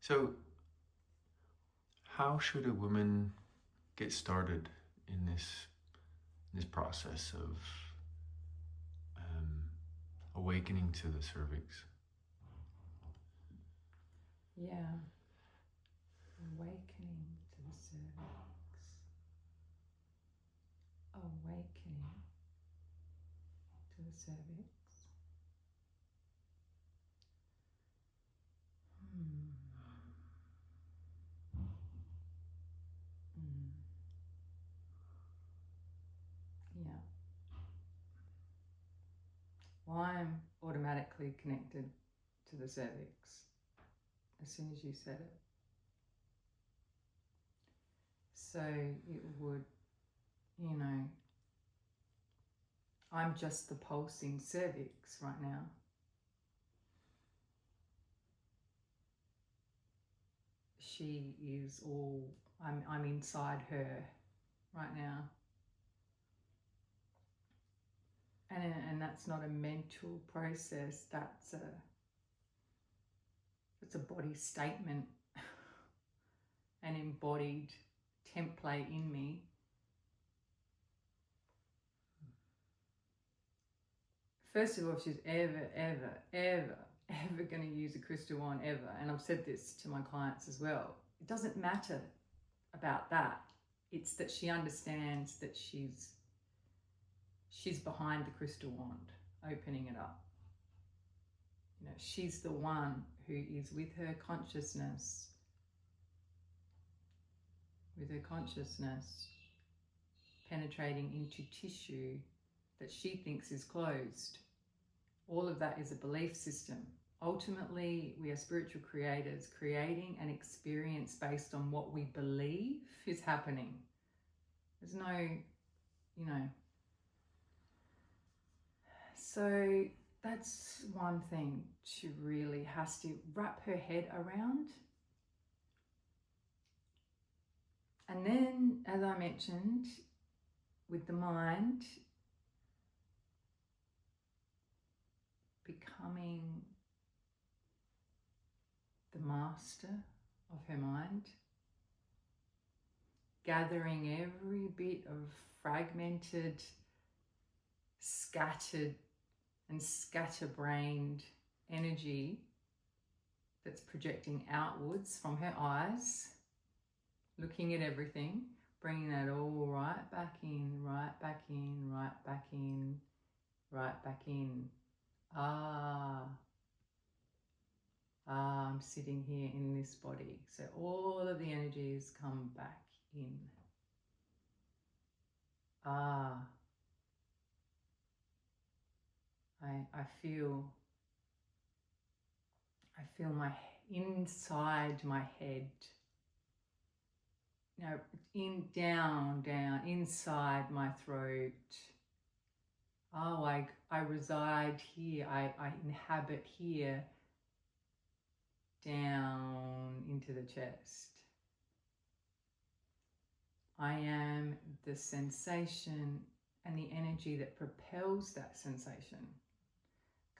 So, how should a woman get started in this process of um, awakening to the cervix? Yeah, awakening to the cervix. Awakening to the cervix. Hmm. Mm. Yeah. Well, I'm automatically connected to the cervix as soon as you said it. So it would, I'm just the pulsing cervix right now. She is all, I'm inside her right now. And that's not a mental process, that's a body statement, an embodied template in me. First of all, if she's ever going to use a crystal wand, ever, and I've said this to my clients as well, it doesn't matter about that. It's that she understands that she's behind the crystal wand, opening it up. She's the one who is with her consciousness, penetrating into tissue that she thinks is closed. All of that is a belief system. Ultimately, we are spiritual creators, creating an experience based on what we believe is happening. There's no, So that's one thing she really has to wrap her head around. And then, as I mentioned, with the mind, becoming the master of her mind, gathering every bit of fragmented, scattered and scatterbrained energy that's projecting outwards from her eyes, looking at everything, bringing that all right back in, right back in, right back in, right back in. I'm sitting here in this body. So all of the energies come back in. I feel my inside my head. Down, inside my throat. I reside here. I inhabit here. Down into the chest. I am the sensation and the energy that propels that sensation.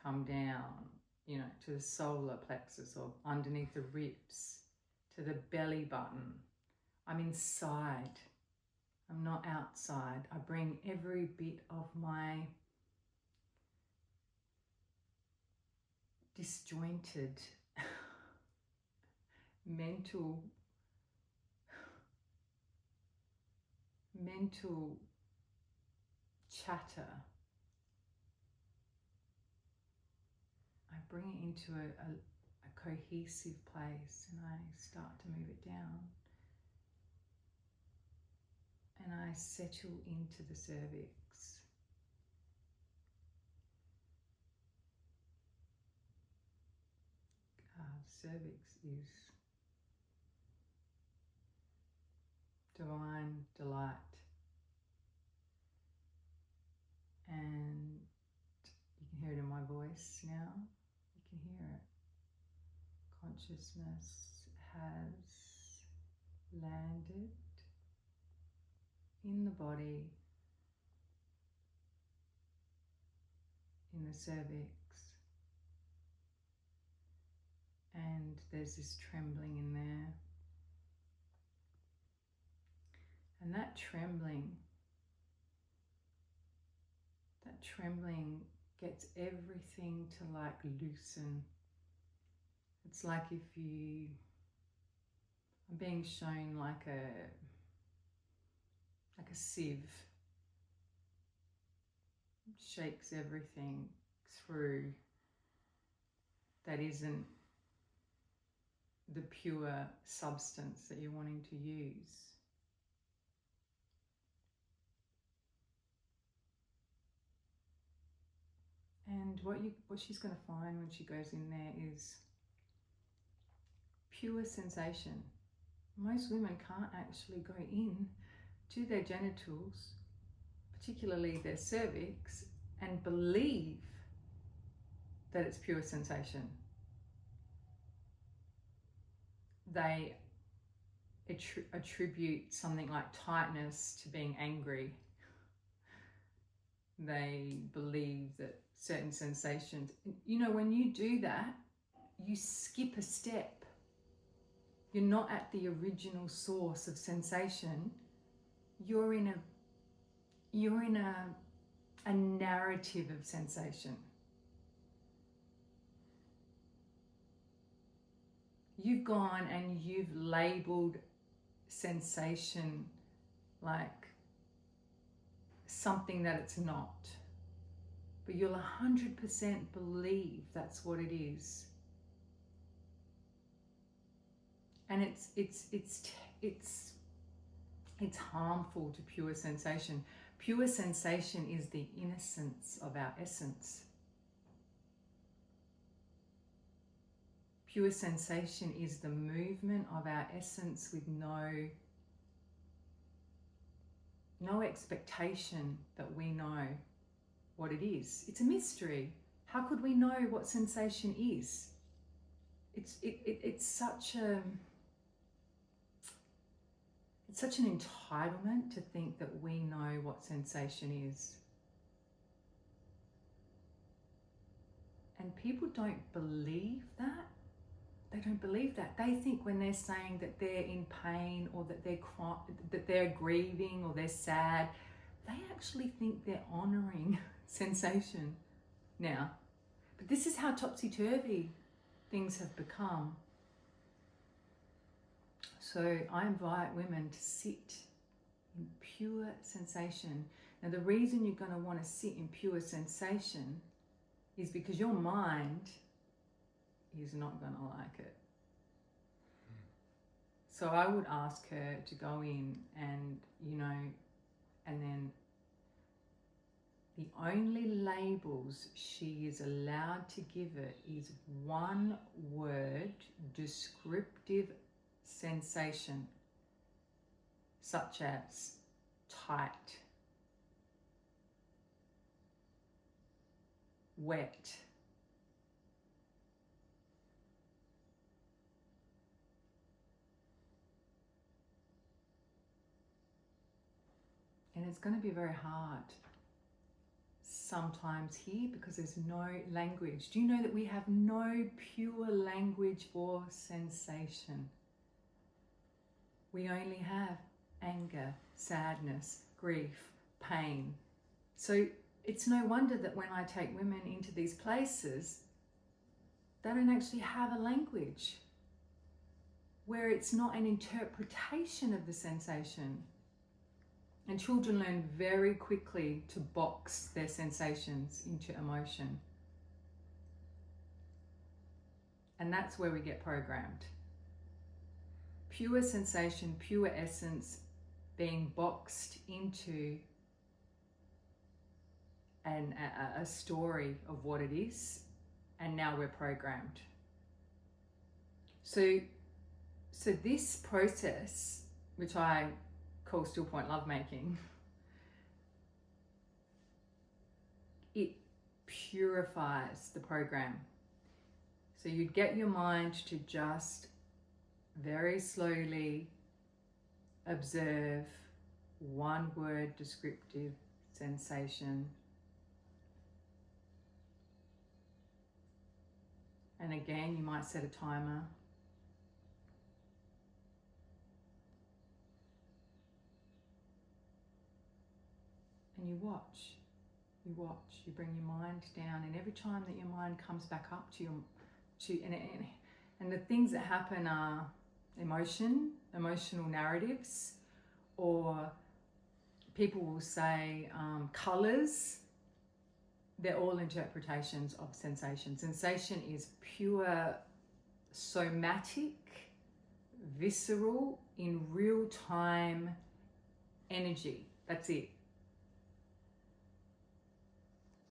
Come down, to the solar plexus or underneath the ribs, to the belly button. I'm inside. I'm not outside. I bring every bit of my disjointed mental chatter. I bring it into a cohesive place and I start to move it down. And I settle into the cervix. The cervix is divine delight. And you can hear it in my voice now. You can hear it. Consciousness has landed in the body, in the cervix, and there's there's this trembling in there. And that trembling gets everything to like loosen. It's like if I'm being shown like a sieve. It shakes everything through that isn't the pure substance that you're wanting to use. And what she's going to find when she goes in there is pure sensation. Most women can't actually go in to their genitals, particularly their cervix, and believe that it's pure sensation. They attribute something like tightness to being angry. They believe that certain sensations, when you do that, you skip a step. You're not at the original source of sensation. You're in a narrative of sensation. You've gone and you've labeled sensation like something that it's not. But you'll 100% believe that's what it is. And it's harmful to pure sensation. Pure sensation is the innocence of our essence. Pure sensation is the movement of our essence with no expectation that we know what it is. It's a mystery. How could we know what sensation is? It's such an entitlement to think that we know what sensation is. And people don't believe that. They don't believe that. They think when they're saying that they're in pain or that they're grieving or they're sad, they actually think they're honoring sensation now. But this is how topsy-turvy things have become. So I invite women to sit in pure sensation. Now the reason you're going to want to sit in pure sensation is because your mind is not going to like it. So I would ask her to go in and then the only labels she is allowed to give it is one word descriptive sensation, such as tight, wet, and it's going to be very hard sometimes here because there's no language. Do you know that we have no pure language for sensation? We only have anger, sadness, grief, pain. So it's no wonder that when I take women into these places, they don't actually have a language where it's not an interpretation of the sensation. And children learn very quickly to box their sensations into emotion. And that's where we get programmed. Pure sensation, pure essence being boxed into a story of what it is, and now we're programmed. So this process, which I call still point lovemaking, it purifies the program. So you'd get your mind to just very slowly observe one word descriptive sensation. And again, you might set a timer and you watch. You bring your mind down, and every time that your mind comes back up and the things that happen are emotional narratives, or people will say colours. They're all interpretations of sensation. Sensation is pure somatic, visceral, in real time energy. That's it.